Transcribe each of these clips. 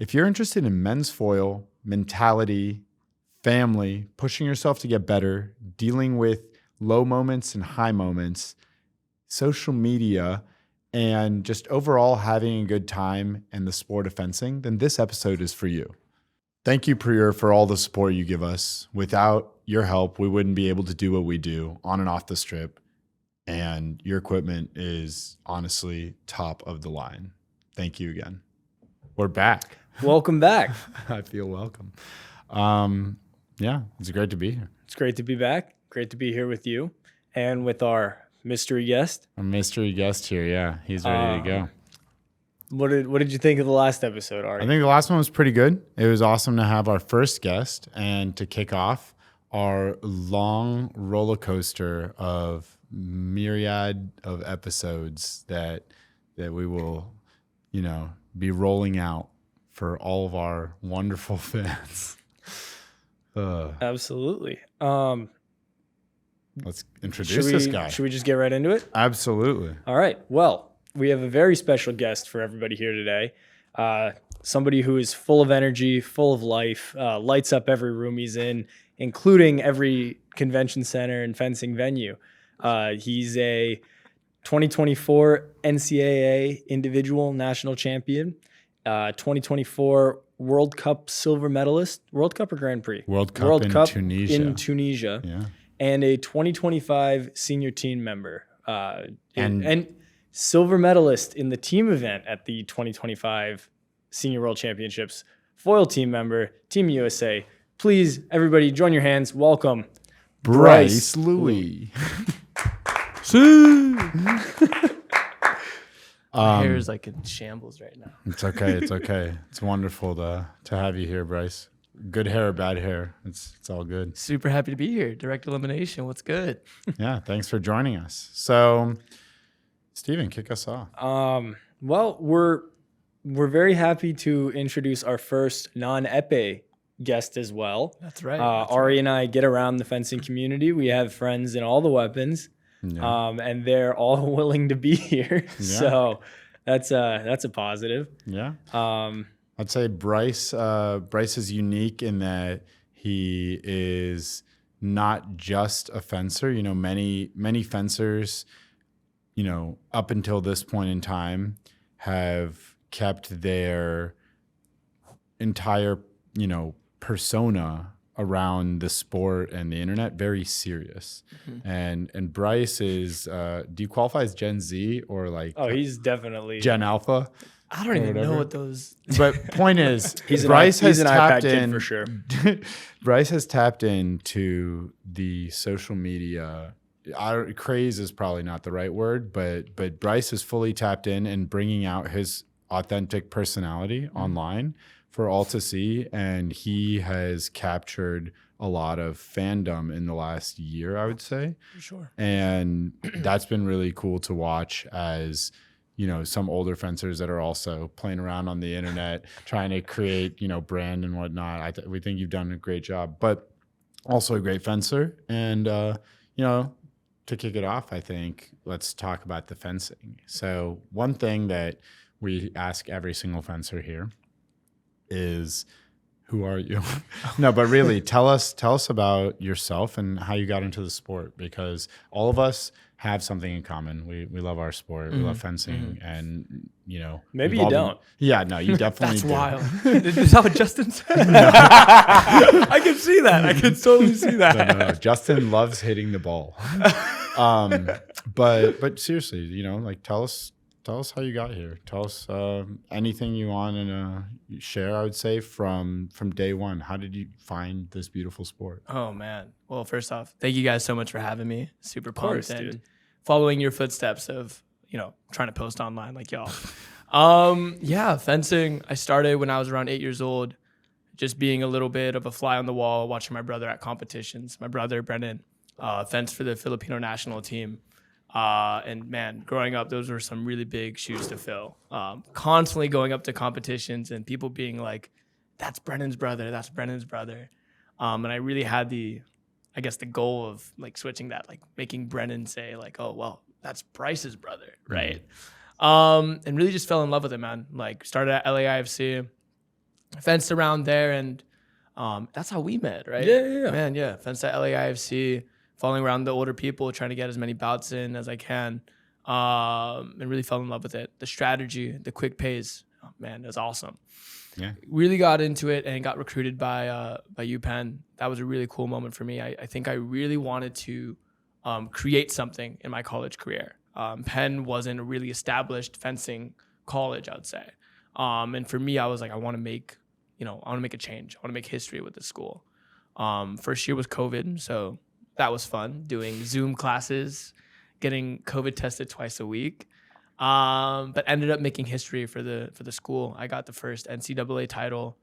If you're interested in men's foil, mentality, family, pushing yourself to get better, dealing with low moments and high moments, social media, and just overall having a good time in the sport of fencing, then this episode is for you. Thank you, Prior, for all the support you give us. Without your help, we wouldn't be able to do what we do on and off the strip. And your equipment is honestly top of the line. Thank you again. We're back. Welcome back. I feel welcome. Yeah, it's great to be here. It's great to be back. Great to be here with you and with our mystery guest. Our mystery guest here, yeah. He's ready to go. What did you think of the last episode, Ari? I think the last one was pretty good. It was awesome to have our first guest and to kick off our long roller coaster of myriad of episodes that we will, be rolling out for all of our wonderful fans. Absolutely. Let's introduce this guy. Should we just get right into it? Absolutely. All right. Well, we have a very special guest for everybody here today. Somebody who is full of energy, full of life, lights up every room he's in, including every convention center and fencing venue. He's a 2024 NCAA individual national champion, 2024 World Cup silver medalist, World Cup or Grand Prix? World Cup in Tunisia. Yeah. And a 2025 senior team member. And silver medalist in the team event at the 2025 Senior World Championships, foil team member, Team USA. Please, everybody, join your hands. Welcome, Bryce Louie. My hair is like in shambles right now. It's okay. It's okay. It's wonderful to have you here, Bryce. Good hair or bad hair, it's all good. Super happy to be here. Direct Elimination. What's good? Yeah, thanks for joining us. So, Steven, kick us off. Well, we're very happy to introduce our first non-epee guest as well. That's right. Ari and I get around the fencing community. We have friends in all the weapons, and they're all willing to be here. Yeah. So that's a positive. Yeah. I'd say Bryce is unique in that he is not just a fencer. Many fencers, up until this point in time have kept their entire, persona around the sport and the internet very serious. Mm-hmm. And Bryce is, do you qualify as Gen Z or like? Oh, he's definitely Gen Alpha. I don't even know what those. But point is, Bryce has tapped in for sure. Bryce has tapped into the social media. Craze is probably not the right word, but Bryce is fully tapped in and bringing out his authentic personality online for all to see, and he has captured a lot of fandom in the last year, I would say. For sure. And that's been really cool to watch as some older fencers that are also playing around on the internet, trying to create, brand and whatnot. We think you've done a great job, but also a great fencer. And, to kick it off, I think let's talk about the fencing. So one thing that we ask every single fencer here is, who are you? No, but really tell us about yourself and how you got into the sport, because all of us have something in common. We love our sport. We love fencing, and maybe you don't. Yeah, no, you definitely. That's wild. Is that what Justin said? No. I can see that. I can totally see that. No. Justin loves hitting the ball. But seriously, tell us how you got here. Tell us anything you want to share. I would say from day one. How did you find this beautiful sport? Oh man. Well, first off, thank you guys so much for having me. Super pumped and dude. Following your footsteps of trying to post online like y'all. Yeah, fencing. I started when I was around 8 years old, just being a little bit of a fly on the wall, watching my brother at competitions. My brother Brennan fenced for the Filipino national team. And man, growing up, those were some really big shoes to fill. Constantly going up to competitions and people being like, that's Brennan's brother. That's Brennan's brother. And I really had the goal of like switching that, like making Brennan say like, oh, well, that's Bryce's brother. Right. And really just fell in love with it, man. Like started at LAFC, fenced around there, and that's how we met, right? Yeah. Man, yeah. Fenced at LAFC, following around the older people, trying to get as many bouts in as I can, and really fell in love with it. The strategy, the quick pace, oh, man, it was awesome. Yeah. Really got into it and got recruited by UPenn. That was a really cool moment for me. I think I really wanted to create something in my college career. Penn wasn't a really established fencing college, I would say. And for me, I was like, I want to make a change. I want to make history with this school. First year was COVID, so that was fun, doing Zoom classes, getting COVID tested twice a week. But ended up making history for the school. I got the first NCAA title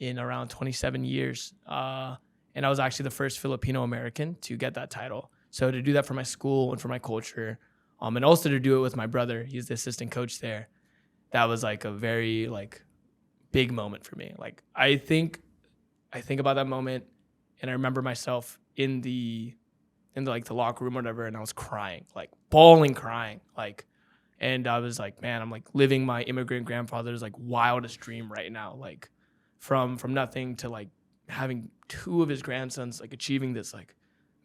in around 27 years. And I was actually the first Filipino American to get that title. So to do that for my school and for my culture, and also to do it with my brother, he's the assistant coach there, that was like a very like big moment for me. Like I think about that moment, and I remember myself in the like the locker room or whatever, and I was crying, like bawling, crying, like. And I was like, man, I'm like living my immigrant grandfather's like wildest dream right now. Like from nothing to like having 2 of his grandsons like achieving this, like,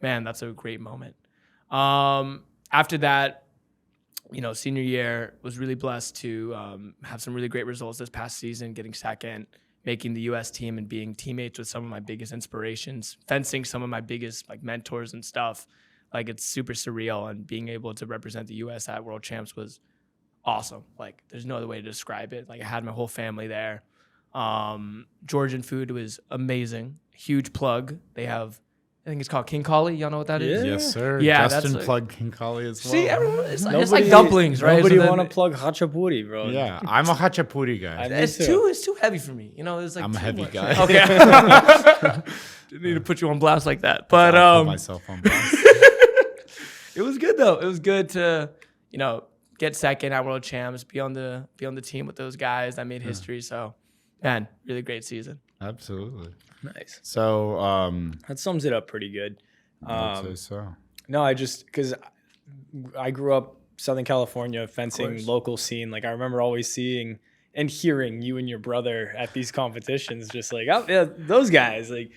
man, that's a great moment. After that, senior year, was really blessed to have some really great results this past season, getting second, making the U.S. team and being teammates with some of my biggest inspirations, fencing some of my biggest like mentors and stuff. Like, it's super surreal, and being able to represent the U.S. at World Champs was awesome. Like, there's no other way to describe it. Like, I had my whole family there. Georgian food was amazing. Huge plug. They have, I think it's called King Kali. Y'all know what that is? Yes, sir. Yeah, Justin that's plugged King Kali as well. See, everyone, it's like dumplings, right? Nobody So want to plug hachapuri, bro. Yeah, I'm a hachapuri guy. It's too heavy for me. It's like I'm a too heavy much. guy. Okay. Didn't need to put you on blast like that. But I'll put myself on blast. it was good though. It was good to, get second at World Champs, be on the team with those guys that made history. So, man, really great season. Absolutely. Nice. So That sums it up pretty good. I'd say so. No, because I grew up Southern California, fencing, local scene. Like, I remember always seeing and hearing you and your brother at these competitions, just like, oh yeah, those guys, like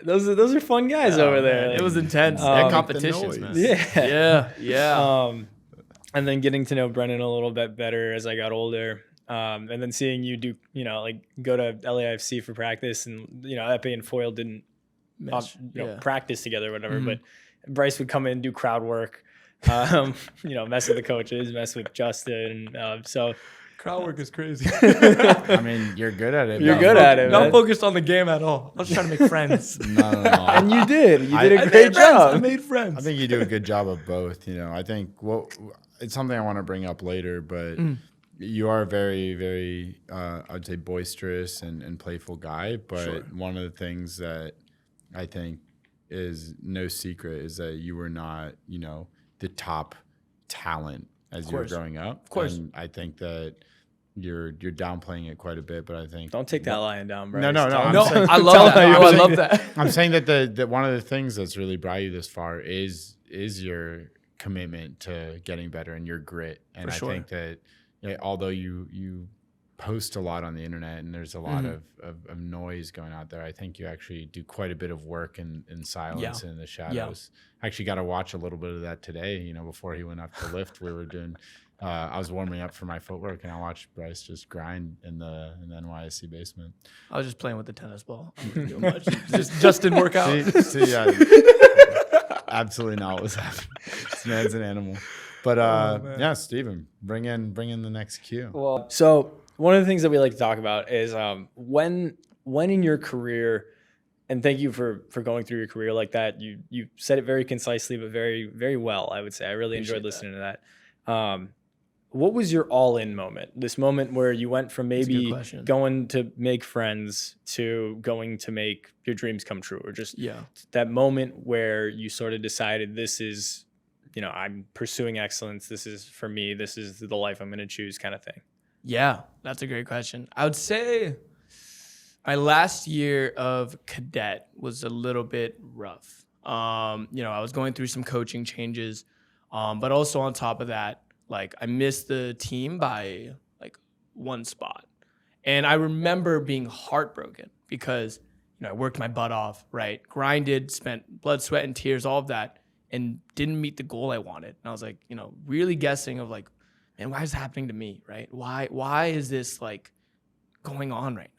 those are fun guys over there. It was intense. Competitions, man. Yeah. And then getting to know Brennan a little bit better as I got older. And then seeing you do, like go to LAFC for practice, and Epi and Foyle didn't practice together or whatever, but Bryce would come in and do crowd work, mess with the coaches, mess with Justin. So crowd work is crazy. I mean, you're good at it. You're good at it, man. Not focused on the game at all. I was trying to make friends. No. And you did. You did a I great job. I made friends. I think you do a good job of both. I think it's something I want to bring up later, but you are very, very, I'd say, boisterous and playful guy. But one of the things that I think is no secret is that you were not, the top talent as you were growing up. Of course. And I think that you're downplaying it quite a bit, but I think Don't take that lying down, Bryce. No. I love that. I love that. I'm saying that one of the things that's really brought you this far is your commitment to getting better and your grit. And I think that although you post a lot on the internet and there's a lot of noise going out there, I think you actually do quite a bit of work in silence and in the shadows. I actually got to watch a little bit of that today. Before he went up to lift, we were doing. I was warming up for my footwork, and I watched Bryce just grind in the NYSC basement. I was just playing with the tennis ball. I wasn't doing much. just didn't work out. See, absolutely not what was happening. This man's an animal. But Steven, bring in the next cue. Well, so one of the things that we like to talk about is when in your career, and thank you for going through your career like that. You said it very concisely, but very, very well, I would say. I really enjoyed listening to that. What was your all-in moment? This moment where you went from maybe going to make friends to going to make your dreams come true, or just that moment where you sort of decided, this is, I'm pursuing excellence. This is for me. This is the life I'm going to choose, kind of thing. Yeah, that's a great question. I would say my last year of cadet was a little bit rough. I was going through some coaching changes, but also on top of that, like, I missed the team by like one spot. And I remember being heartbroken because, I worked my butt off, right? Grinded, spent blood, sweat, and tears, all of that, and didn't meet the goal I wanted. And I was like, really guessing of like, man, why is this happening to me, right? Why is this like going on right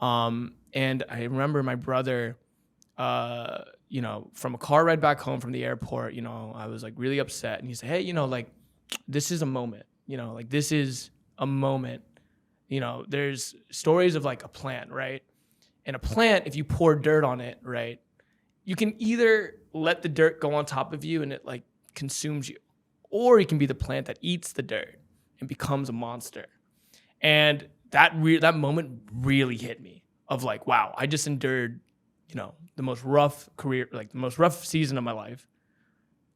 now? And I remember my brother, from a car ride back home from the airport, I was like really upset. And he said, hey, like, this is a moment, like this is a moment. There's stories of like a plant, right? And a plant, if you pour dirt on it, right, you can either let the dirt go on top of you and it like consumes you, or you can be the plant that eats the dirt and becomes a monster. And that moment really hit me of like, wow, I just endured, the most rough career, like the most rough season of my life.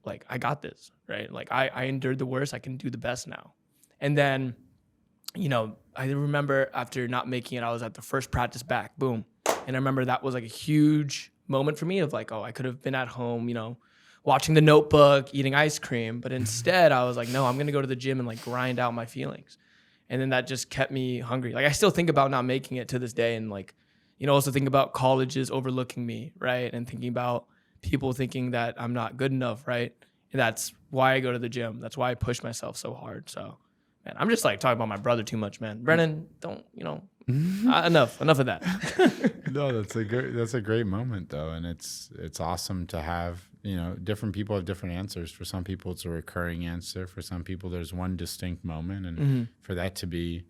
Like, I got this, right? Like, I endured the worst. I can do the best now. And then, I remember after not making it, I was at the first practice back, boom. And I remember that was like a huge moment for me of like, oh, I could have been at home, watching The Notebook, eating ice cream. But instead, I was like, no, I'm going to go to the gym and like grind out my feelings. And then that just kept me hungry. Like, I still think about not making it to this day. And like, also think about colleges overlooking me, right? And thinking about people thinking that I'm not good enough, right? And that's why I go to the gym. That's why I push myself so hard. So, man, I'm just like talking about my brother too much, man. Brennan, don't, enough of that. No, that's a great moment though. And it's awesome to have, different people have different answers. For some people, it's a recurring answer. For some people, there's one distinct moment. And for that to be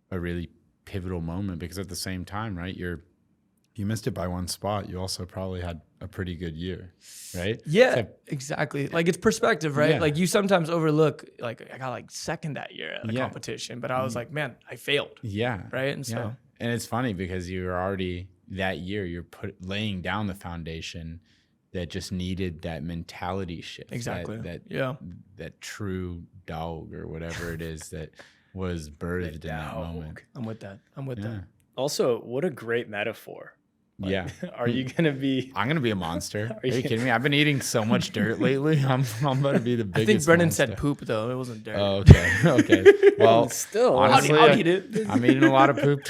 a really pivotal moment, because at the same time, right, you missed it by one spot. You also probably had a pretty good year, right? Yeah, so, exactly. Like, it's perspective, right? Yeah. Like, you sometimes overlook, like, I got like second that year at a competition, but I was like, man, I failed. Yeah. Right. And so, and it's funny because you were already that year, you're laying down the foundation that just needed that mentality shift. Exactly. That true dog or whatever it is that was birthed in that moment. I'm with that. that. Also, what a great metaphor. Like, Are you going to be... I'm going to be a monster. Are you kidding me? I've been eating so much dirt lately. I'm going to be the biggest I think Brennan monster. said poop, though. It wasn't dirt. Oh, okay. Well, still, honestly, I'll eat it. I'm eating a lot of poop.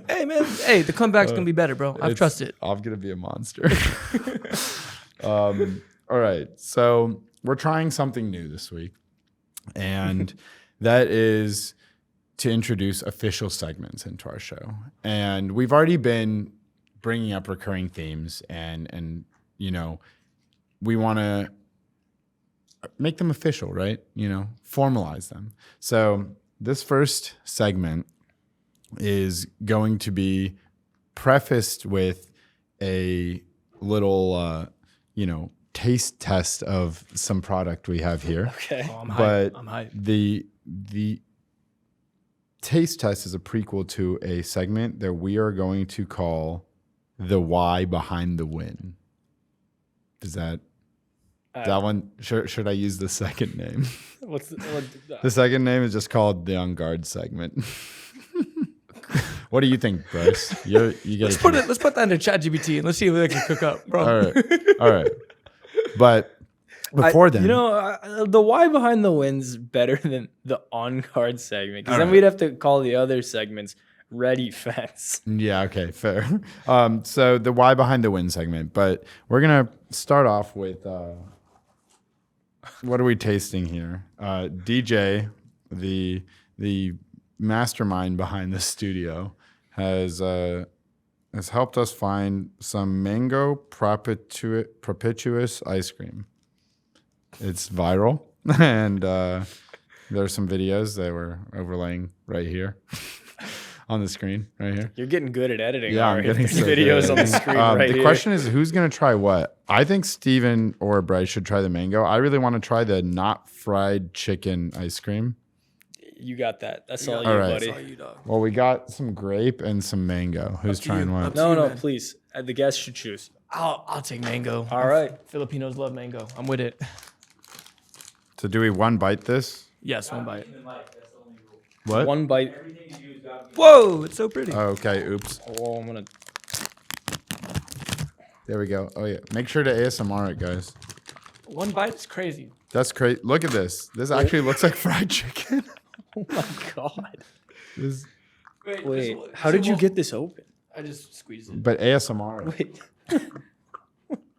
Hey, man. Hey, the comeback's going to be better, bro. I trust it. I'm going to be a monster. All right. So we're trying something new this week. And that is to introduce official segments into our show. And we've already been bringing up recurring themes and we want to make them official, right? Formalize them. So this first segment is going to be prefaced with a little, taste test of some product we have here. Okay. Oh, I'm hyped. The taste test is a prequel to a segment that we are going to call the why behind the win. Is that one? Should I use the second name? The second name is just called the On Guard segment. What do you think, Bryce? You get Let's put that into ChatGPT and let's see if they can cook up, bro. All right. But before then, the why behind the win's better than the On Guard segment, because then we'd have to call the other segments Ready Fence. Yeah, okay, fair. So the why behind the win segment, but we're gonna start off with what are we tasting here? DJ, the mastermind behind the studio, has helped us find some mango propitious ice cream. It's viral, and there's some videos that we're overlaying right here. On the screen right here. You're getting good at editing. Yeah, I'm getting so videos good. on the screen right here. The question is, who's going to try what? I think Steven or Bryce should try the mango. I really want to try the not fried chicken ice cream. You got that. That's all right. buddy. That's all you, dog. Well, we got some grape and some mango. Who's trying what? No, please. The guest should choose. I'll take mango. All right. Filipinos love mango. I'm with it. So do we one bite this? Yes, one bite. What? One bite. Whoa, it's so pretty. Oh, okay, oops. Oh, I'm gonna. There we go. Oh yeah. Make sure to ASMR it, guys. One bite is crazy. That's crazy. Look at this. This actually looks like fried chicken. Oh my god. Wait, how did you get this open? I just squeezed it. But ASMR. Wait.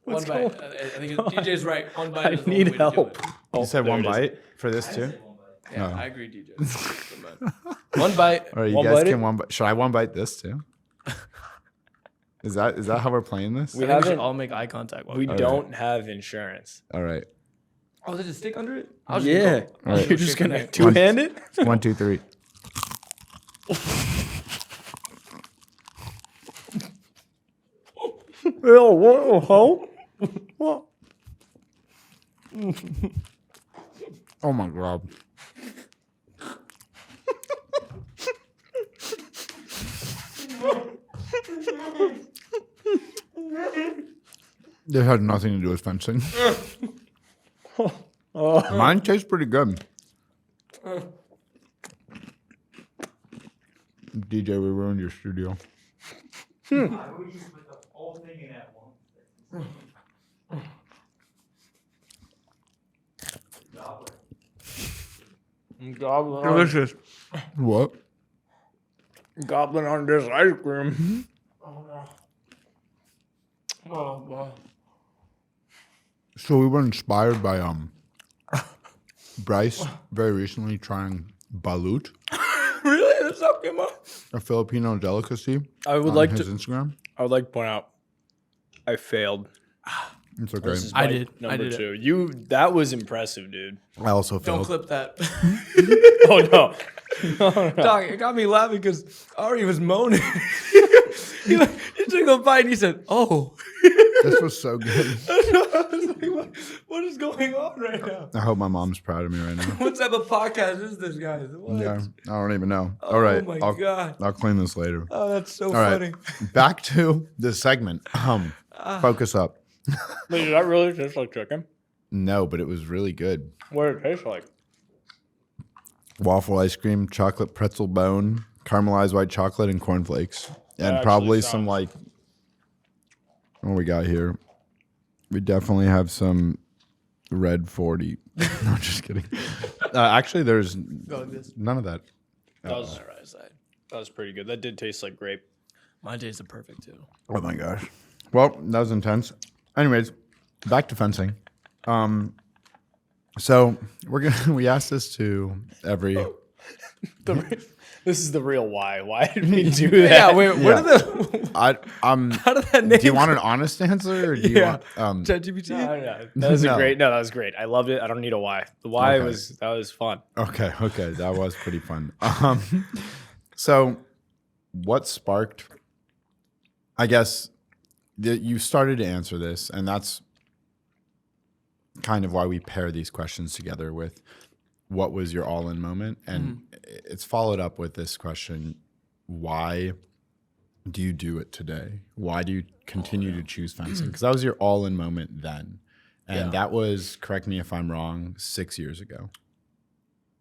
One bite. I think DJ's right. One bite. I is the only need way to do help. it. Oh, You said there one it is. bite for this too? Yeah, No. I agree, DJ. One bite. All right, you One guys bite can it? one bite. Should I one bite this too? Is that how we're playing this? We I think we should haven't- all make eye contact. While We do it. don't have insurance. All right. Oh, there's a stick under it? I'll just Yeah. go. All right. You're just Shaking gonna it. two-hand it? 1, 2, 3. Oh, whoa, ho. What? Oh my god. This had nothing to do with fencing. Mine tastes pretty good. DJ, we ruined your studio. Delicious. What? Gobbling on this ice cream. Oh, wow. So we were inspired by Bryce very recently trying balut, Really? That's how it came up? a Filipino delicacy. I would on like his to. Instagram. I would like to point out, I failed. It's okay. This is I bite did. I Number did it. two. That was impressive, dude. I also Don't failed. clip that. Oh no. Dog, it got me laughing because Ari was moaning. he took a bite and he said, "Oh." This was so good. I was like, what is going on right now? I hope my mom's proud of me right now. What type of podcast is this, guys? What? Yeah, I don't even know. All right, Oh my I'll, God. I'll clean this later. Oh, that's so All right, funny. back to the segment. Focus up. Wait, does that really taste like chicken? No, but it was really good. What did it taste like? Waffle ice cream, chocolate pretzel bone, caramelized white chocolate, and cornflakes, and actually probably sounds- some like. What we got here? We definitely have some red 40. No, I'm just kidding. Actually, there's Go like this. none of that. That was, Right side. that was pretty good. That did taste like grape. Mine tasted perfect too. Oh my gosh. Well, that was intense. Anyways, back to fencing. So we asked this to every. This is the real why. Why did we do that? Yeah, where Yeah. did the How did that name? do you want an honest answer, or do you Yeah. want? ChatGPT? No. That was No. that was great. I loved it. I don't need a why. The why Okay. was fun. Okay, that was pretty fun. So what sparked? I guess you started to answer this, and that's kind of why we pair these questions together with what was your all-in moment, and it's followed up with this question: why do you do it today? Why do you continue to choose fencing? Because that was your all-in moment then, and that was, correct me if I'm wrong, 6 years ago,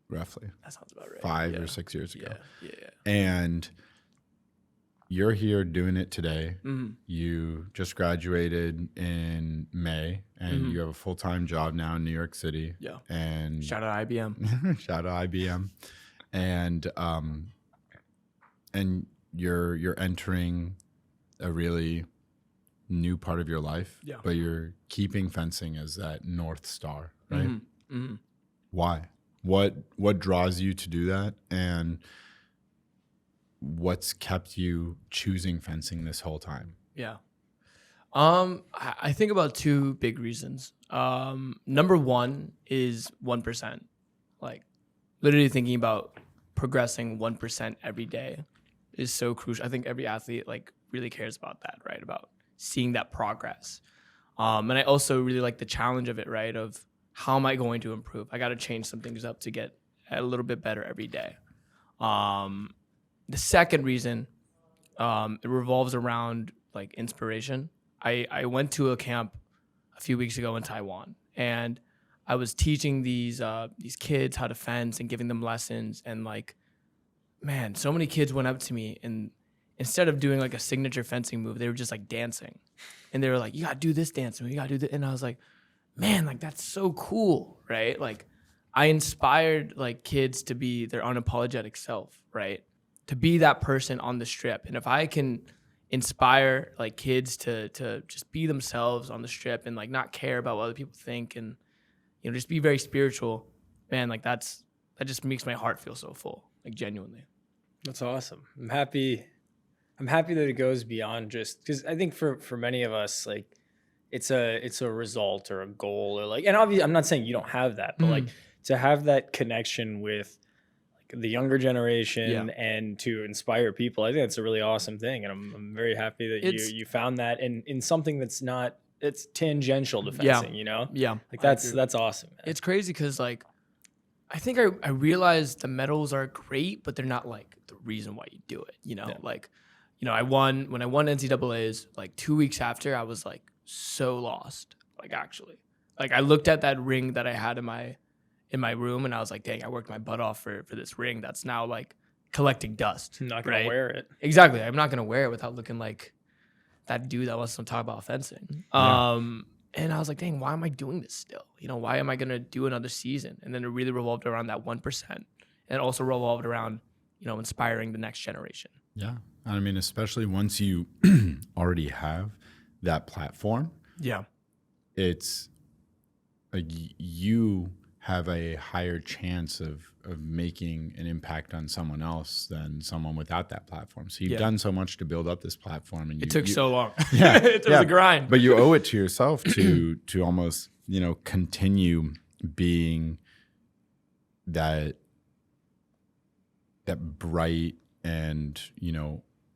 roughly. That sounds about right. 5 Yeah. or 6 years ago. Yeah. And you're here doing it today. Mhm. You just graduated in May, and Mhm. you have a full-time job now in New York City. Yeah. And Shout out IBM. shout out IBM. And you're entering a really new part of your life. Yeah. But you're keeping fencing as that North Star, right? Mhm. Mhm. Why? What draws you to do that? And what's kept you choosing fencing this whole time? Yeah. I think about two big reasons. Number one is 1%. Like literally thinking about progressing 1% every day is so crucial. I think every athlete like really cares about that, right? About seeing that progress. And I also really like the challenge of it, right? Of how am I going to improve? I got to change some things up to get a little bit better every day. The second reason, it revolves around like inspiration. I went to a camp a few weeks ago in Taiwan, and I was teaching these kids how to fence and giving them lessons. And like, man, so many kids went up to me, and instead of doing like a signature fencing move, they were just like dancing, and they were like, "You gotta do this dance, and you gotta do this." And I was like, "Man, like that's so cool, right?" Like, I inspired like kids to be their unapologetic self, right? to be that person on the strip. And if I can inspire like kids to just be themselves on the strip and like not care about what other people think, and just be very spiritual, man, like that just makes my heart feel so full, like genuinely. That's awesome. I'm happy that it goes beyond just, because I think for many of us, like it's a result or a goal, or like, and obviously I'm not saying you don't have that, but like to have that connection with like the younger generation and to inspire people, I think that's a really awesome thing. And I'm very happy that you found that in something that's not, it's tangential to fencing, Yeah. Like that's awesome, man. It's crazy because like, I think I realized the medals are great, but they're not like the reason why you do it, like, when I won NCAAs, like 2 weeks after, I was like so lost, like actually, like I looked at that ring that I had in my room and I was like, dang, I worked my butt off for this ring that's now like collecting dust. I'm not going to wear it. Exactly. I'm not going to wear it without looking like that dude that wants to talk about fencing. And I was like, dang, why am I doing this still? Why am I going to do another season? And then it really revolved around that 1%. And it also revolved around, inspiring the next generation. Yeah. I mean, especially once you already have that platform. Yeah. It's like you have a higher chance of making an impact on someone else than someone without that platform. So you've done so much to build up this platform, and it took so long. Yeah, it was a grind. But you owe it to yourself to almost continue being that bright and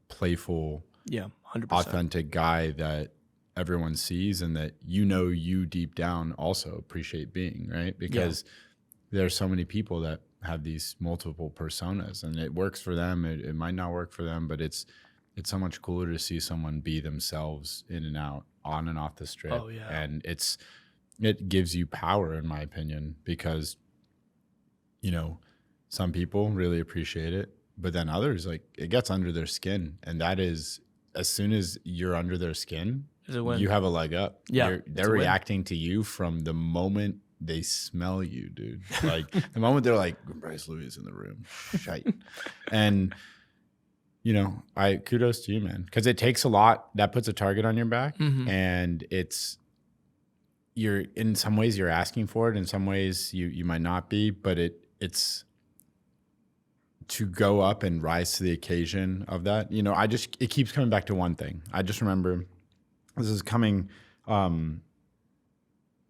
playful, 100%. authentic guy that everyone sees, and that you deep down also appreciate being, right? Because there's so many people that have these multiple personas, and it works for them, it might not work for them, but it's so much cooler to see someone be themselves in and out, on and off the strip. Oh, yeah. And it gives you power, in my opinion, because some people really appreciate it, but then others, like, it gets under their skin, and that is, as soon as you're under their skin, you have a leg up. Yeah, they're reacting to you from the moment they smell you, dude. Like the moment they're like, Bryce Louie is in the room, shite. And I kudos to you, man, because it takes a lot. That puts a target on your back, and you're in some ways you're asking for it. In some ways you might not be, but it's to go up and rise to the occasion of that. It keeps coming back to one thing. I just remember. This is coming, going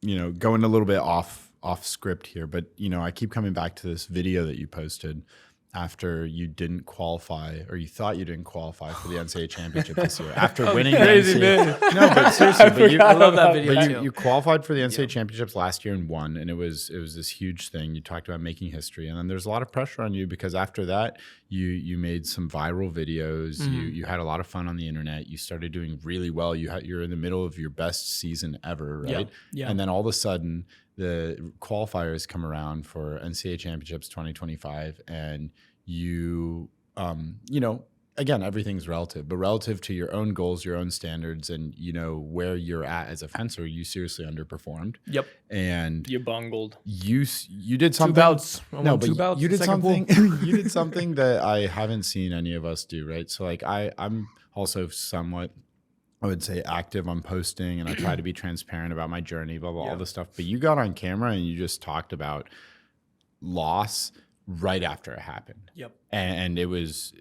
a little bit off script here, but I keep coming back to this video that you posted after you didn't qualify, or you thought you didn't qualify for the NCAA championship this year. After winning crazy, the NCAA, man. No, but seriously, I love that video. But you qualified for the NCAA championships last year and won, and it was this huge thing. You talked about making history, and then there's a lot of pressure on you because after that, you made some viral videos. You had a lot of fun on the internet. You started doing really well. You're in the middle of your best season ever, right? Yeah. And then all of a sudden, the qualifiers come around for NCAA championships 2025, and you again, everything's relative, but relative to your own goals, your own standards, and where you're at as a fencer, you seriously underperformed. Yep. And You bungled. you did something. 2 bouts. No, but 2 bouts. you did second something. pool. You did something that I haven't seen any of us do, right? So like I'm also somewhat, I would say, active on posting, and I try to be transparent about my journey, blah blah, all this stuff. But you got on camera and you just talked about loss right after it happened. Yep. And it was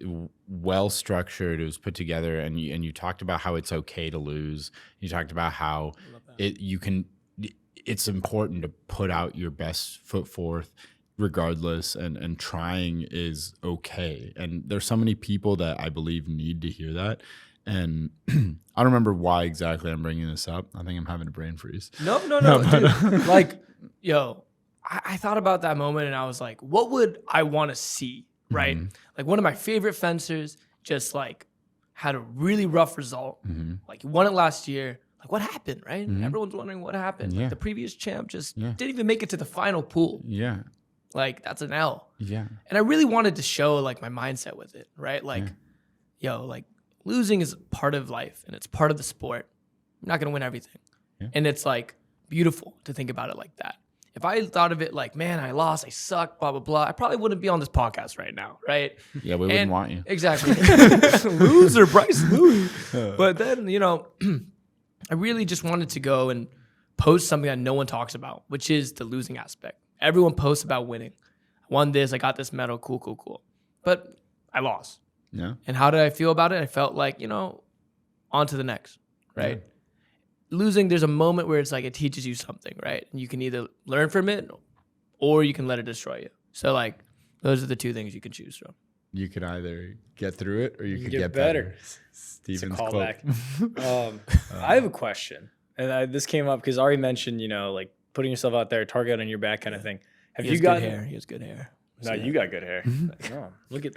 well structured. It was put together, and you talked about how it's okay to lose. You talked about how it's important to put out your best foot forth regardless, and trying is okay. And there's so many people that I believe need to hear that. And I don't remember why exactly I'm bringing this up. I think I'm having a brain freeze. No, dude. Like, I thought about that moment and I was like, what would I want to see, right? Mm-hmm. Like one of my favorite fencers just like had a really rough result. Mm-hmm. Like he won it last year. Like what happened, right? Mm-hmm. Everyone's wondering what happened. Yeah. Like the previous champ just didn't even make it to the final pool. Yeah. Like that's an L. Yeah. And I really wanted to show like my mindset with it, right? Like, like losing is part of life and it's part of the sport. You're not going to win everything. Yeah. And it's like beautiful to think about it like that. if I thought of it like, man, I lost, I suck, blah, blah, blah, I probably wouldn't be on this podcast right now, right? Yeah, we wouldn't want you. Exactly. Loser, Bryce Louie. But then, you know, I really just wanted to go and post something that no one talks about, which is the losing aspect. Everyone posts about winning. I won this, I got this medal, cool. But I lost. Yeah. And how did I feel about it? I felt like, you know, on to the next, right? Yeah. Losing, there's a moment where it's like it teaches you something, right? And you can either learn from it or you can let it destroy you. So like those are the two things you can choose from. You could either get through it or you could get better. better. Steven's It's a quote. callback. I have a question, and this came up because Ari mentioned, you know, like putting yourself out there, target on your back kind of thing. Have He you has got good hair? He has good hair. No, you got good hair. No, look at.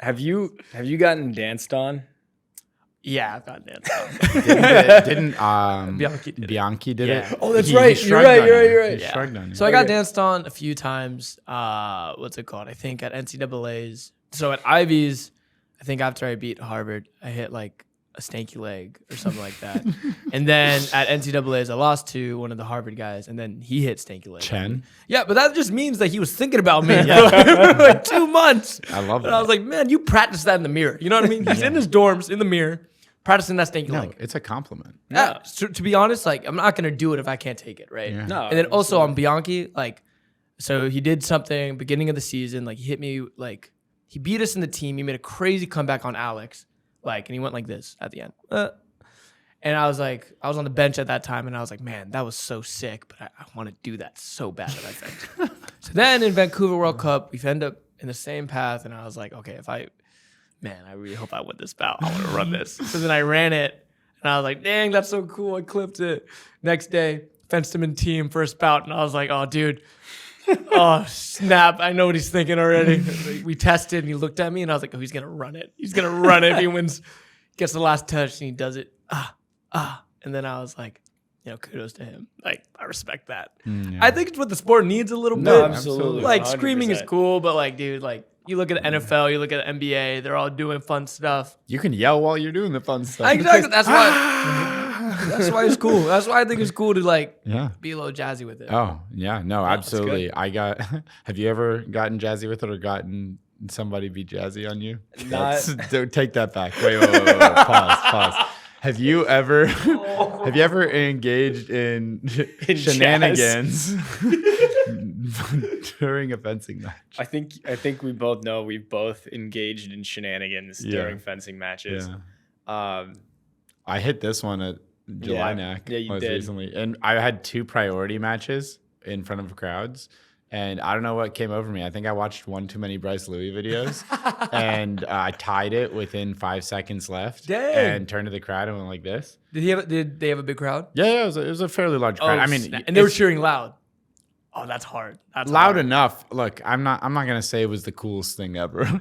Have you gotten danced on? Yeah, I've got danced on. Didn't Bianchi did it. it? Yeah. Oh, that's He right. You're shrugged right. on You're right. you. You're right. He Yeah. shrugged on you. So I got Okay. danced on a few times. What's it called? I think at NCAA's. So at Ivy's, I think after I beat Harvard, I hit like a stanky leg or something like that. And then at NCAA's, I lost to one of the Harvard guys, and then he hit stanky leg. Chen? Yeah, but that just means that he was thinking about me for like 2 months. I love And that. I was like, man, you practice that in the mirror. You know what I mean? He's in his dorms in the mirror practicing that stanky No, leg. it's a compliment. Yeah. To be honest, like I'm not gonna do it if I can't take it, right? Yeah. No. And then also on Bianchi, like, so he did something beginning of the season, like he hit me, like he beat us in the team. He made a crazy comeback on Alex, like, and he went like this at the end. And I was like, I was on the bench at that time, and I was like, man, that was so sick, but I want to do that so bad at that bench. So then in Vancouver World Cup, we end up in the same path, and I was like, okay, I really hope I win this bout. I want to run this. So then I ran it, and I was like, dang, that's so cool. I clipped it. Next day, fenced him in team, first bout, and I was like, oh, dude. Oh, snap. I know what he's thinking already. We tested, and he looked at me, and I was like, oh, he's going to run it. He's going to run it if he wins, gets the last touch, and he does it. And then I was like, you know, kudos to him. Like, I respect that. Yeah. I think it's what the sport needs a little No, bit. absolutely. Like, screaming is 100%. cool, but like, dude, like, you look at the NFL, you look at the NBA, they're all doing fun stuff. You can yell while you're doing the fun stuff. Exactly. That's why it's cool. That's why I think it's cool to like Yeah. be a little jazzy with it. Oh, yeah. No, that's good. absolutely. Have you ever gotten jazzy with it or gotten somebody be jazzy on you? Don't take that back. Wait. Pause. Have you ever engaged in shenanigans during a fencing match? I think we both know we've both engaged in shenanigans Yeah. during fencing matches. Yeah. I hit this one at July Neck Yeah, you most did. recently. And I had 2 priority matches in front of crowds. And I don't know what came over me. I think I watched one too many Bryce Louie videos. And I tied it within 5 seconds left. Dang. And turned to the crowd and went like this. Did they have a big crowd? Yeah, it was a fairly large crowd. I mean, snap. And they were it's cheering loud. Oh, that's hard. That's loud hard. enough. Look, I'm not gonna say it was the coolest thing ever.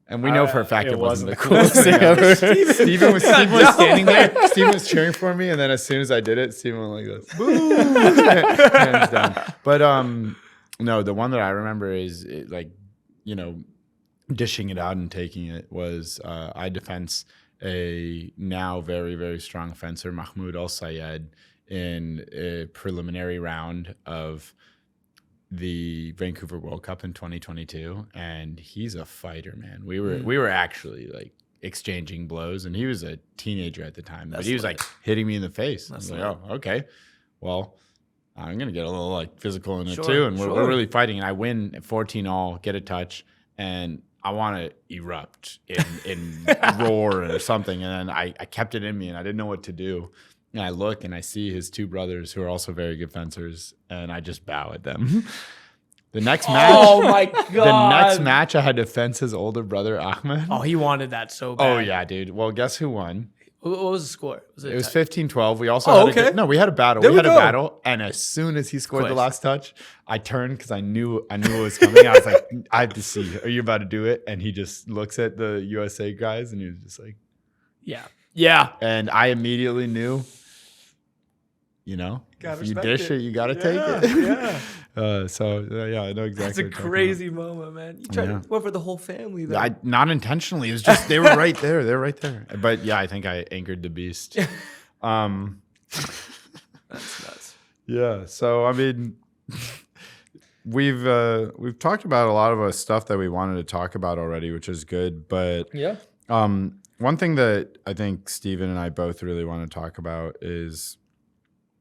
And we know for a fact it it wasn't the wasn't coolest thing ever. Steven was standing there. No. Steven was cheering for me, and then as soon as I did it, Steven went like this. Boo! Hands down. But no, the one that I remember is dishing it out and taking it was I defense a now very, very strong fencer, Mahmoud Al-Sayed, in a preliminary round of the Vancouver World Cup in 2022, and he's a fighter, man. We were actually like exchanging blows, and he was a teenager at the time, but he was like hitting me in the face. I was like, oh, okay, well, I'm gonna get a little like physical in it too, and we're really fighting. And I win 14-all, get a touch, and I want to erupt in roar or something, and then I kept it in me, and I didn't know what to do. And I look and I see his 2 brothers who are also very good fencers, and I just bow at them. The next match, Oh my god. the next match, I had to fence his older brother Ahmed. Oh, he wanted that so bad. Oh yeah, dude. Well, guess who won? What was the score? It was 15-12. We also Oh, had okay. we had a battle. There we we had a go. battle, and as soon as he scored the Quick. last touch, I turned because I knew it was coming. I was like, I have to see. Are you about to do it? And he just looks at the USA guys, and he was just like, Yeah. and I immediately knew. You know, Gotta if you respect dish it, you got to take it. Yeah. Yeah, I know exactly. That's a what you're talking crazy moment, man. You tried Yeah. to went for the whole family though. about. Not intentionally. It was just they were right there. They're right there. But yeah, I think I anchored the beast. That's nuts. Yeah. So I mean, we've talked about a lot of stuff that we wanted to talk about already, which is good. But Yeah. one thing that I think Steven and I both really want to talk about is,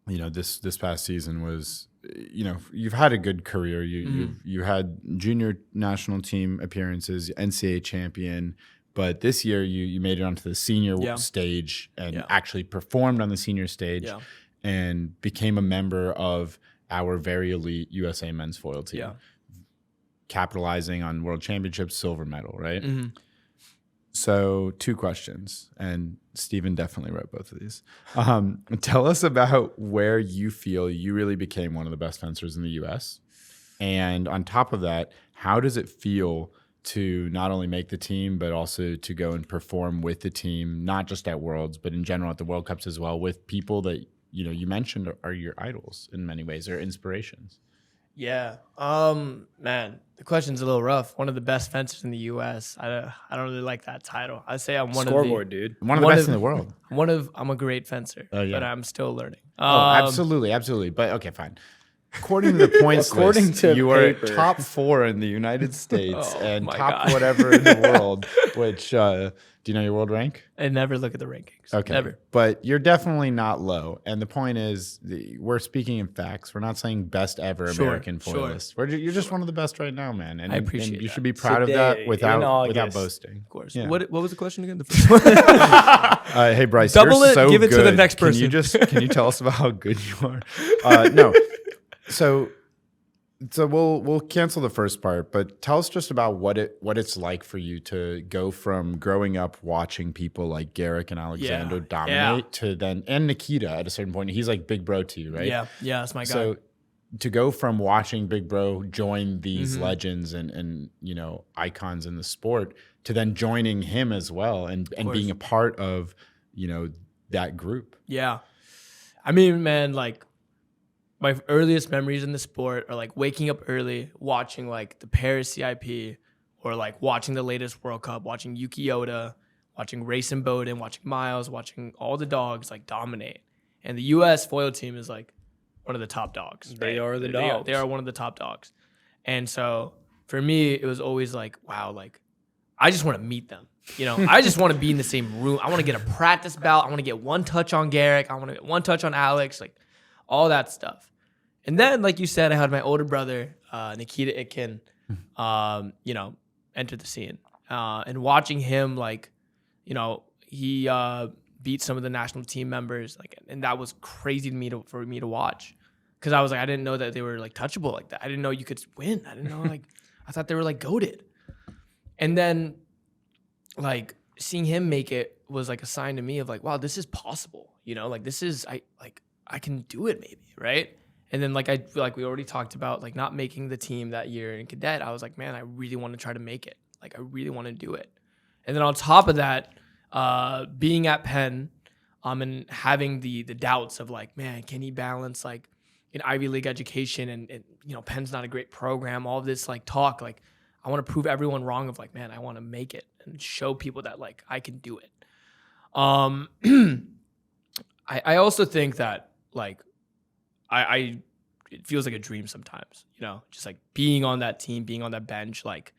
this past season was, you've had a good career. You had junior national team appearances, NCAA champion, but this year you made it onto the senior stage and actually performed on the senior stage and became a member of our very elite USA men's foil team, capitalizing on world championships, silver medal, right? Mm-hmm. So 2 questions, and Steven definitely wrote both of these. Tell us about where you feel you really became one of the best fencers in the U.S. And on top of that, how does it feel to not only make the team, but also to go and perform with the team, not just at Worlds, but in general at the World Cups as well, with people that you mentioned are your idols in many ways, or inspirations? Yeah. Man, the question's a little rough. One of the best fencers in the U.S. I don't really like that title. I'd say I'm one Scoreboard, dude. One of the best in the world. I'm a great fencer, but I'm still learning. Absolutely. But okay, fine. According to the points list, you are top 4 in the United States and top whatever in the world, which, do you know your world rank? I never look at the rankings. Okay. Never. But you're definitely not low. And the point is, we're speaking in facts. We're not saying best ever American foilist. You're just one of the best right now, man. And I appreciate and you that. should be proud of that without boasting. Of course. Yeah. What was the question again? The first one? Hey, Bryce, Double you're it, so give it good. to the next person. Can you tell us about how good you are? No. So we'll cancel the first part, but tell us just about what it's like for you to go from growing up watching people like Garrick and Alexander dominate to then, and Nikita at a certain point. He's like big bro to you, right? Yeah, that's my guy. So to go from watching big bro join these legends and icons in the sport to then joining him as well and being a part of that group. Yeah. I mean, man, like, my earliest memories in the sport are like waking up early, watching like the Paris CIP, or like watching the latest World Cup, watching Yuki Oda, watching Racing Bowden, watching Miles, watching all the dogs like dominate. And the U.S. foil team is like one of the top dogs. They are the dogs. They are one of the top dogs. And so for me, it was always like, wow, like I just want to meet them. I just want to be in the same room. I want to get a practice bout. I want to get one touch on Garrick. I want to get one touch on Alex, like all that stuff. And then, like you said, I had my older brother, Nikita Itkin, enter the scene. And watching him, like, he beat some of the national team members, like, and that was crazy for me to watch, because I was like, I didn't know that they were like touchable like that. I didn't know you could win. I didn't know I thought they were like goated. And then, like, seeing him make it was like a sign to me of like, wow, this is possible. Like this is I can do it maybe, right? And then like we already talked about like not making the team that year in cadet. I was like, man, I really want to try to make it. Like I really want to do it. And then on top of that, being at Penn, and having the doubts of like, man, can he balance like an Ivy League education and Penn's not a great program. All of this like talk, like I want to prove everyone wrong of like, man, I want to make it and show people that like I can do it. I also think that like it feels like a dream sometimes, just like being on that team, being on that bench, like,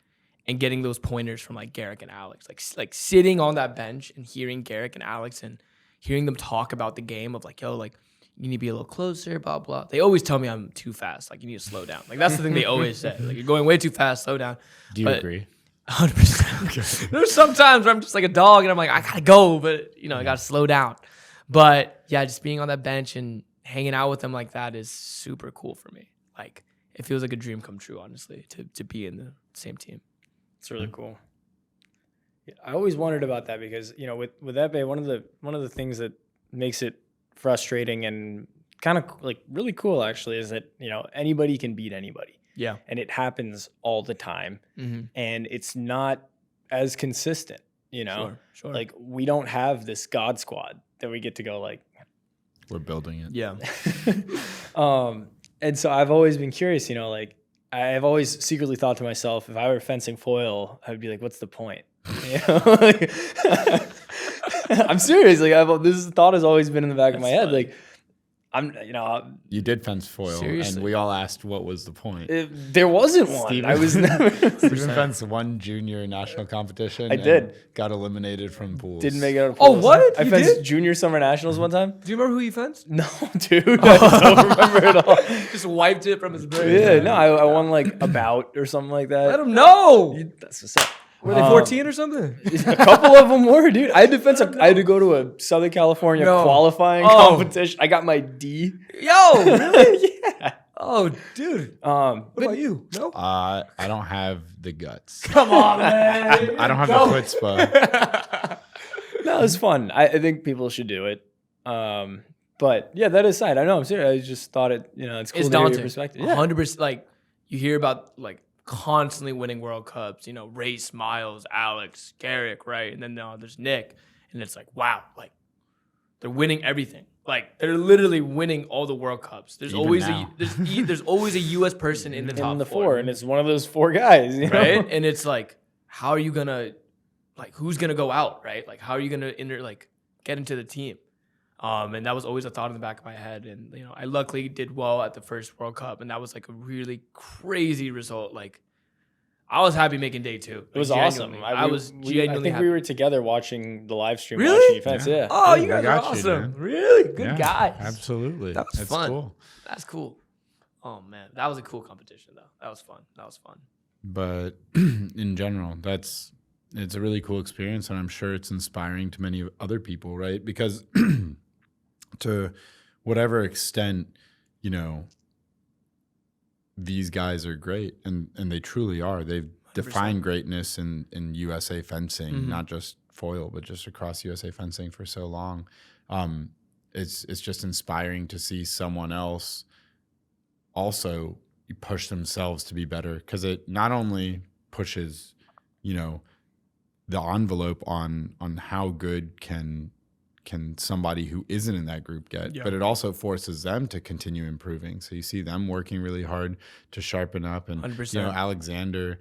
and getting those pointers from like Garrick and Alex, like sitting on that bench and hearing Garrick and Alex and hearing them talk about the game of like, yo, like you need to be a little closer, blah, blah. They always tell me I'm too fast. Like you need to slow down. Like that's the thing they always say. Like you're going way too fast, slow down. Do you agree? 100%. Okay. There's sometimes where I'm just like a dog and I'm like, I gotta go, but I gotta slow down. But yeah, just being on that bench and hanging out with them like that is super cool for me. Like it feels like a dream come true, honestly, to be in the same team. It's really cool. Yeah, I always wondered about that because with Epe, one of the things that makes it frustrating and kind of like really cool actually is that anybody can beat anybody. Yeah, and it happens all the time, and it's not as consistent. Sure. Like we don't have this God squad that we get to go like. We're building it. Yeah. And so I've always been curious, like I've always secretly thought to myself, if I were fencing foil, I would be like, what's the point? I'm serious. Like this thought has always been in the back of my head. Funny. Like You did fence foil, Seriously? and we all asked what was the point. There wasn't one. Steven- I was never. Steven fenced one junior national competition. I and did. Got eliminated from pools. Didn't make it out of Oh, pools. what? I You fenced did? junior summer nationals one time. Do you remember who you fenced? No, dude. I don't remember at all. Just wiped it from his brain. Yeah, no, I won like a bout or something like that. Let him know. That's what's up. Were they 14 or something? A couple of them were, dude. I had to fence. I had to go to a Southern California No. qualifying Oh. competition. I got my D. Yo, really? Yeah. Oh, dude. What about you? No. I don't have the guts. Come on, man. I don't have the chutzpah. No, it's fun. I think people should do it. But yeah, that aside, I know I'm serious. I just thought it's cool It's to hear daunting. your perspective. Yeah. 100%. Like you hear about like constantly winning World Cups. Race, Miles, Alex, Garrick, right? And then there's Nick, and it's like wow, like they're winning everything. Like they're literally winning all the World Cups. There's Even always now. there's always a U.S. person in the top in the four, and it's one of those four guys, right? And it's like, how are you gonna, like, who's gonna go out, right? Like, how are you gonna get into the team? And that was always a thought in the back of my head. And I luckily did well at the first World Cup, and that was like a really crazy result. Like, I was happy making day two. It was Like, awesome. genuinely. I was genuinely I think happy. we were together watching the live stream. Really? Watching you fence, yeah. Oh, Yeah, you we guys are got you, awesome. man. Really good Yeah, guys. Absolutely. That was That's fun. cool. That's cool. Oh man, that was a cool competition though. That was fun. But in general, it's a really cool experience, and I'm sure it's inspiring to many other people, right? Because to whatever extent, these guys are great, and they truly are. They've defined greatness in USA fencing, not just foil, but just across USA fencing for so long. It's just inspiring to see someone else also push themselves to be better, because it not only pushes, the envelope on how good can somebody who isn't in that group get, but it also forces them to continue improving. So you see them working really hard to sharpen up, and 100%. Alexander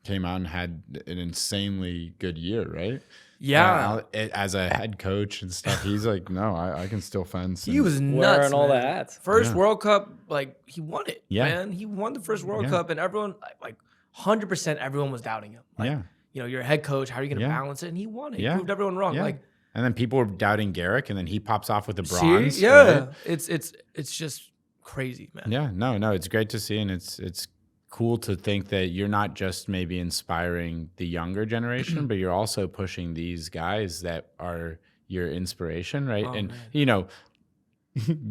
came out and had an insanely good year, right? Yeah. As a head coach and stuff, he's like, no, I can still fence. He and- was nuts. Wearing all the man. hats. First Yeah. World Cup, like he won it. Yeah. Man, he won the first World Yeah. Cup, and everyone, like 100%, everyone was doubting him. Like, Yeah. You're a head coach. How are you going to Yeah. balance it? And he won it. Yeah. He proved everyone wrong. Yeah. Like, And then people were doubting Garrick, and then he pops off with the see? bronze. Yeah. right? It's just crazy, man. Yeah, no, it's great to see, and it's cool to think that you're not just maybe inspiring the younger generation, but you're also pushing these guys that are your inspiration, right? Oh, and man.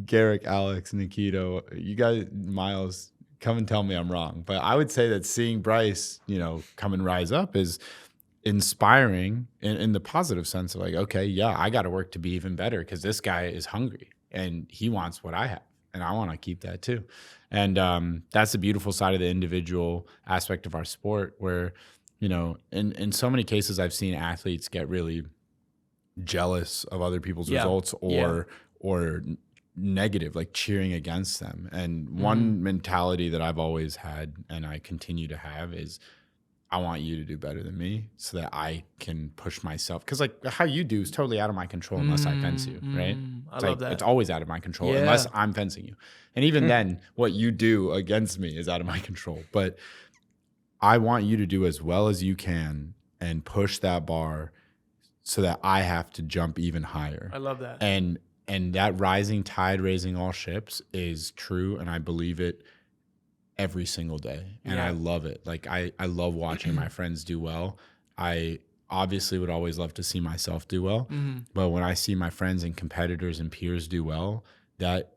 Garrick, Alex, Nikito, you guys, Miles, come and tell me I'm wrong, but I would say that seeing Bryce, come and rise up is inspiring in the positive sense of like, okay, yeah, I got to work to be even better, because this guy is hungry and he wants what I have, and I want to keep that too. And that's the beautiful side of the individual aspect of our sport, where, in so many cases I've seen athletes get really jealous of other people's results or negative, like cheering against them. And one mentality that I've always had, and I continue to have, is I want you to do better than me so that I can push myself. Because like how you do is totally out of my control unless I fence you, right? I love that. It's always out of my control Yeah. unless I'm fencing you. And even then, what you do against me is out of my control. But I want you to do as well as you can and push that bar so that I have to jump even higher. I love that. And that rising tide raising all ships is true, and I believe it every single day. And I love it. Like I love watching my friends do well. I obviously would always love to see myself do well. But when I see my friends and competitors and peers do well, that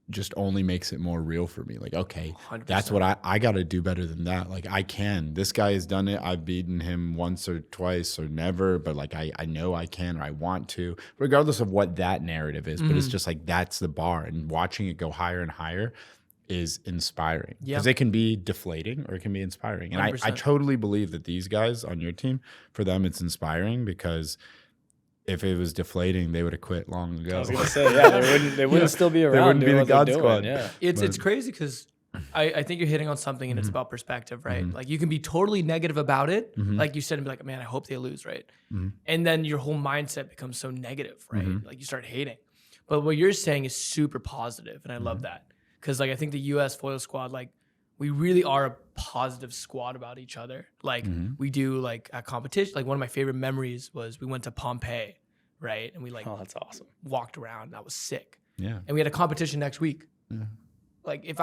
just only makes it more real for me. Like, okay, 100%. that's what I got to do better than that. Like I can. This guy has done it. I've beaten him once or twice or never, but like I know I can, or I want to, regardless of what that narrative is. But it's just like that's the bar, and watching it go higher and higher is inspiring, because it can be deflating or it can be inspiring. And I 100%. totally believe that these guys on your team, for them, it's inspiring, because if it was deflating, they would have quit long ago. I was gonna say, yeah, they wouldn't still be around. wouldn't be doing the what they're God doing, Squad. Yeah. It's crazy because I think you're hitting on something, and it's about perspective, right? Like you can be totally negative about it, like you said, and be like, man, I hope they lose, right? And then your whole mindset becomes so negative, right? Like you start hating. But what you're saying is super positive, and I love that. Because, like, I think the U.S. foil squad, like, we really are a positive squad about each other. Like, we do, like, a competition. Like, one of my favorite memories was we went to Pompeii, right? And we, like, that's awesome. walked around. That was sick. Yeah. And we had a competition next week. Yeah. Like, if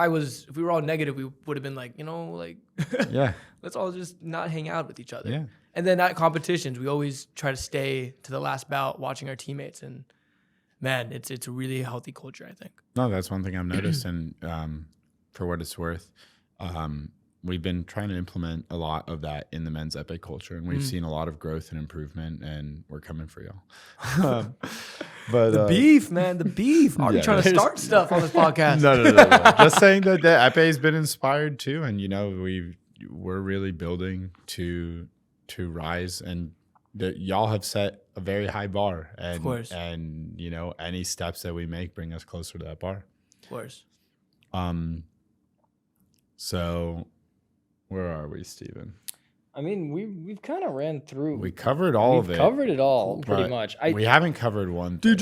we were all negative, we would have been like, you know, like, Yeah. let's all just not hang out with each other. Yeah. And then at competitions, we always try to stay to the last bout watching our teammates. And man, it's a really healthy culture, I think. No, that's one thing I've noticed. And for what it's worth, we've been trying to implement a lot of that in the men's epic culture. And we've seen a lot of growth and improvement, and we're coming for y'all. But The beef, man, the beef. Are you trying to start stuff on this podcast? No. Just saying that the Epe has been inspired too. And, you know, we're really building to rise, and y'all have set a very high bar, and Of course. And you know, any steps that we make bring us closer to that bar. Of course. So where are we, Steven? I mean, we've kind of ran through. We covered all of We've it. covered it all pretty but much. We haven't covered one thing.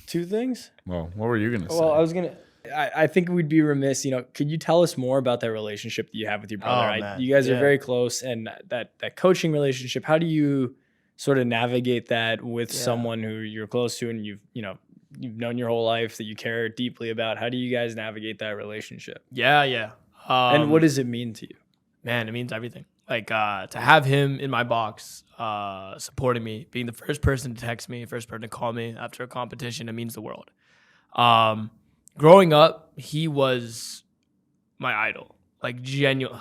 Two things. Well, what were you gonna say? Well, I think we'd be remiss, you know, could you tell us more about that relationship that you have with your brother? Man. You guys are Yeah. very close, and that coaching relationship, how do you sort of navigate that with someone who you're close to and you've known your whole life, that you care deeply about? How do you guys navigate that relationship? Yeah. And what does it mean to you? Man, it means everything. Like, to have him in my box, supporting me, being the first person to text me, first person to call me after a competition, it means the world. Growing up, he was my idol. Like, genuine.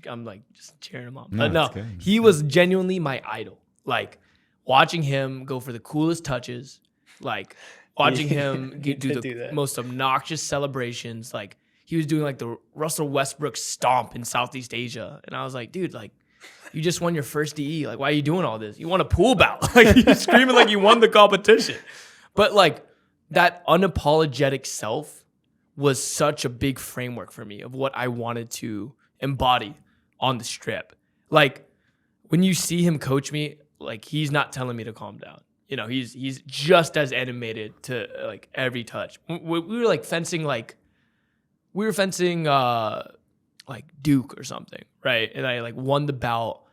I'm like just cheering him on. No, But no, it's good. he was genuinely my idol. Like, watching him go for the coolest touches, like watching him do the most obnoxious celebrations. Like, he was doing like the Russell Westbrook stomp in Southeast Asia. And I was like, dude, like, you just won your first DE. Like, why are you doing all this? You won a pool bout. Like, you're screaming like you won the competition. But like, that unapologetic self was such a big framework for me of what I wanted to embody on the strip. Like, when you see him coach me, like, he's not telling me to calm down. You know, he's just as animated to like every touch. We were like fencing, like Duke or something, right? And I like won the bout.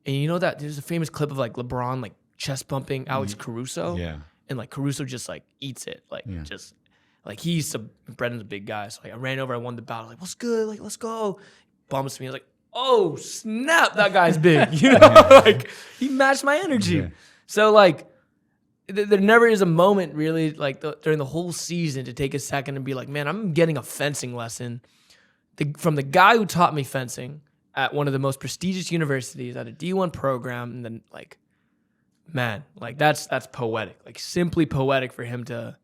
And you know that there's a famous clip of like LeBron like chest bumping Alex Caruso. Yeah. And like Caruso just like eats it, like just like Brennan's a big guy, so like I ran over, I won the battle, like what's good, like let's go. Bumps me, I was like, oh snap, that guy's big, you know, like he matched my energy. Yeah. So like there never is a moment really like during the whole season to take a second and be like, man, I'm getting a fencing lesson from the guy who taught me fencing at one of the most prestigious universities at a D1 program, and then like. Man, like that's poetic, like simply poetic for him to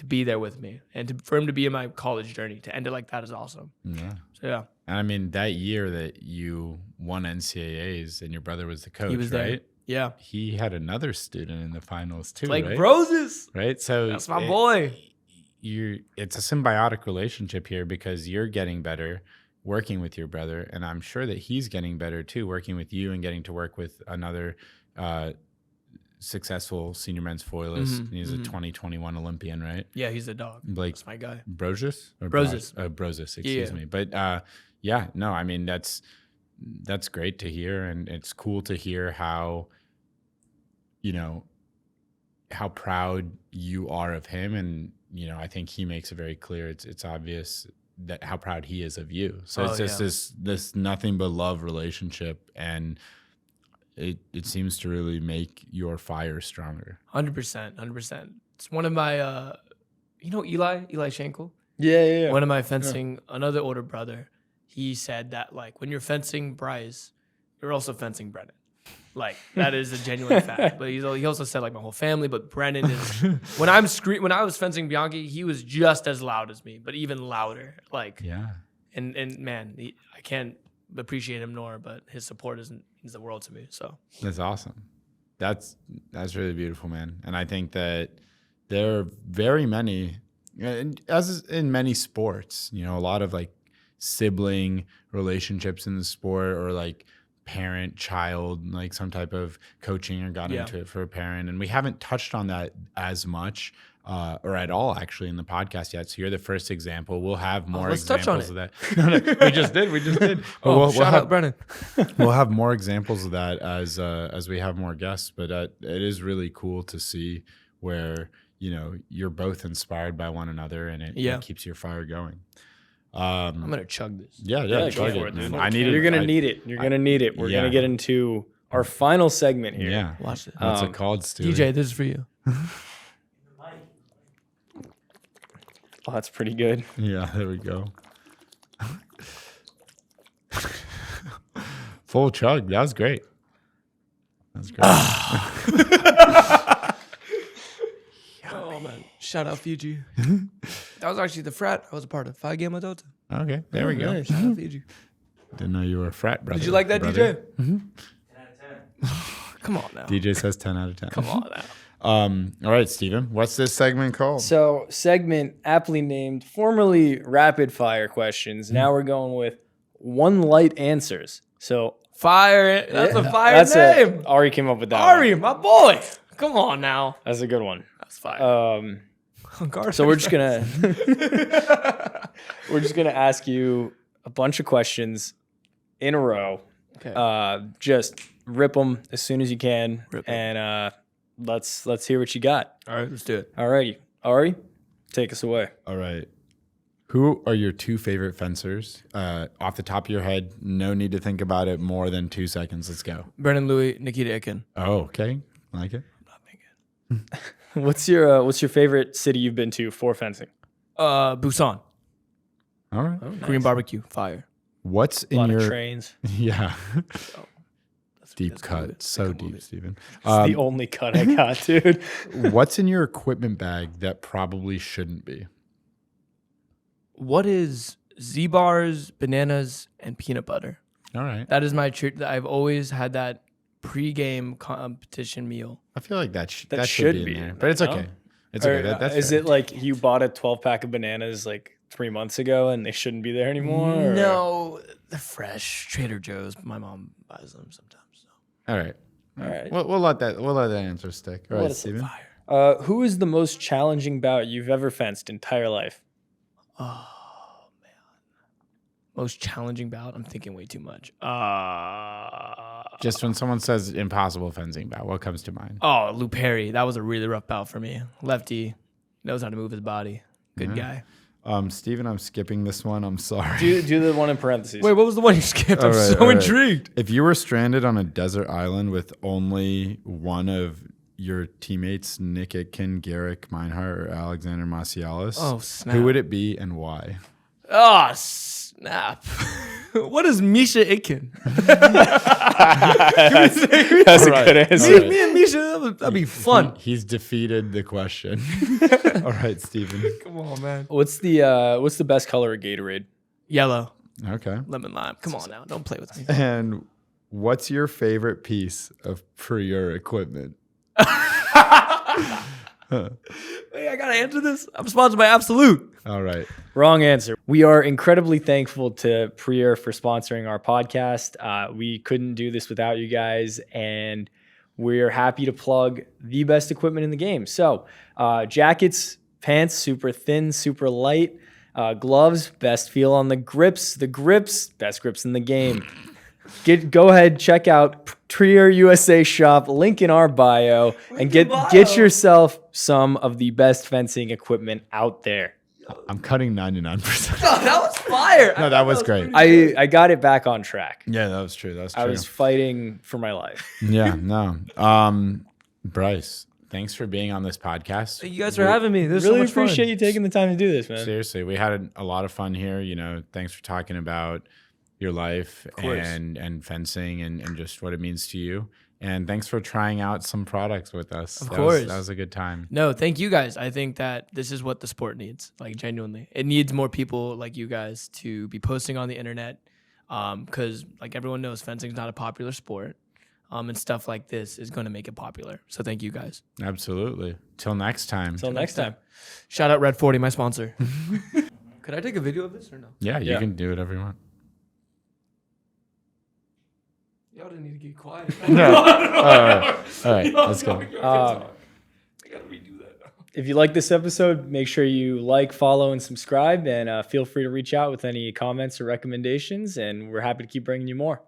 be there with me and for him to be in my college journey. To end it like that is awesome. Yeah. So yeah, And I mean, that year that you won NCAAs and your brother was the coach, he was there. right? Yeah, He had another student in the finals too, like right? roses. Right. So That's my boy. It's a symbiotic relationship here, because you're getting better working with your brother, and I'm sure that he's getting better too, working with you and getting to work with another successful senior men's foilist. He's a 2021 Olympian, right? Yeah, he's a dog. Like That's my guy. Brosius? Or Brosius. Brosius, excuse me. But no, I mean, that's great to hear, and it's cool to hear how, you know, how proud you are of him, and you know, I think he makes it very clear. It's obvious that how proud he is of you. So it's just this nothing but love relationship, and it seems to really make your fire stronger. 100%. It's one of my, you know, Eli Schenkel. Yeah. One of my fencing, another older brother. He said that like when you're fencing Bryce, you're also fencing Brennan. Like that is a genuine fact. But he also said like my whole family. But Brennan is when I was fencing Bianchi, he was just as loud as me, but even louder. Like and man, I can't appreciate him nor, but his support means the world to me. So that's awesome. That's really beautiful, man. And I think that there are very many, as in many sports, you know, a lot of like sibling relationships in the sport, or like parent child, like some type of coaching or got into it for a parent. And we haven't touched on that as much or at all actually in the podcast yet. So you're the first example. We'll have more examples of that. No, we just did. Shout out Brennan. We'll have more examples of that as we have more guests. But it is really cool to see where, you know, you're both inspired by one another, and it keeps your fire going. I'm gonna chug this. Yeah, chug it, man. You're gonna need it. You're gonna need it. We're gonna get into our final segment here. Yeah, watch it. What's it called, Stu? DJ, this is for you. Oh, that's pretty good. Yeah, there we go. Full chug. That was great. Oh man! Shout out Fiji. That was actually the frat I was a part of. Phi Gamma Delta. Okay, there we go. Shout out Fiji. Didn't know you were a frat brother. Did you like that, brother? DJ? 10 out of 10. Come on now. DJ says 10 out of 10. Come on now. All right, Steven. What's this segment called? So, segment aptly named formerly rapid fire questions. Now we're going with one light answers. So, Fire. That's a fire name. Ari came up with that. Ari, my boy. Come on now. That's a good one. That's fire. So we're just gonna ask you a bunch of questions in a row. Okay. Just rip them as soon as you can, and let's hear what you got. All right, let's do it. Alrighty, Ari, take us away. All right. Who are your two favorite fencers? Off the top of your head, no need to think about it more than 2 seconds. Let's go. Brennan Louie, Nikita Ikin. Oh, okay. Like it. I'm not thinking. What's your favorite city you've been to for fencing? Busan. All right. Oh, nice. Korean barbecue. Fire. What's A in lot your of trains. Yeah. Deep that's cut. good. So Good deep, movie. Steven. It's the only cut I got, dude. What's in your equipment bag that probably shouldn't be? What is Z-bars, bananas, and peanut butter? All right. That is my treat. I've always had that pre-game competition meal. I feel like that That should should be in be. there, but it's No? okay. It's Or, okay. That's is fair. it like you bought a 12-pack of bananas like 3 months ago and they shouldn't be there anymore? or- No, they're fresh. Trader Joe's. My mom buys them sometimes. So. All right. All right. We'll let that answer stick. All What right, is Steven. Fire. Who is the most challenging bout you've ever fenced entire life? Oh man, most challenging bout. I'm thinking way too much. Just when someone says impossible fencing bout, what comes to mind? Oh, Lou Perry. That was a really rough bout for me. Lefty, knows how to move his body. Good guy. Steven, I'm skipping this one. I'm sorry. Do the one in parentheses. Wait, what was the one you skipped? I'm All right, so all right. intrigued. If you were stranded on a desert island with only one of your teammates, Nick Itkin, Garrick Meinhardt, or Alexander Macialis, Oh, snap. who would it be and why? Oh, snap. What is Misha Itkin? That's a good answer. Me and Misha, that'd be fun. He's defeated the question. All right, Steven. Come on, man. What's the best color of Gatorade? Yellow, Okay. lemon lime. Come on now. Don't play with me. And what's your favorite piece of Prior equipment? Wait, I gotta answer this. I'm sponsored by Absolute. All right. Wrong answer. We are incredibly thankful to Prier for sponsoring our podcast. We couldn't do this without you guys, and we're happy to plug the best equipment in the game. So, jackets, pants, super thin, super light. Gloves, best feel on the grips. The grips, best grips in the game. Go ahead, check out Prier USA shop, link in our bio, and get yourself some of the best fencing equipment out there. I'm cutting 99%. That was fire. No, that was great. I got it back on track. Yeah, that was true. That was true. I was fighting for my life. Yeah, no. Bryce, thanks for being on this podcast. Thank you guys for having me. This is so Really much fun. appreciate you taking the time to do this, man. Seriously, we had a lot of fun here. You know, thanks for talking about your life course. and fencing and just what it means to you. And thanks for trying out some products with us. Of That course. that was a good time. No, thank you guys. I think that this is what the sport needs. Like genuinely, it needs more people like you guys to be posting on the internet. Because like everyone knows, fencing is not a popular sport. And stuff like this is going to make it popular. So thank you guys. Absolutely. Till next time. Until next time. Shout out Red 40, my sponsor. Could I take a video of this or no? Yeah, you Yeah. can do whatever you want. Y'all didn't need to get quiet. No. All right, let's go. I gotta redo that. If you like this episode, make sure you like, follow, and subscribe. And feel free to reach out with any comments or recommendations. And we're happy to keep bringing you more.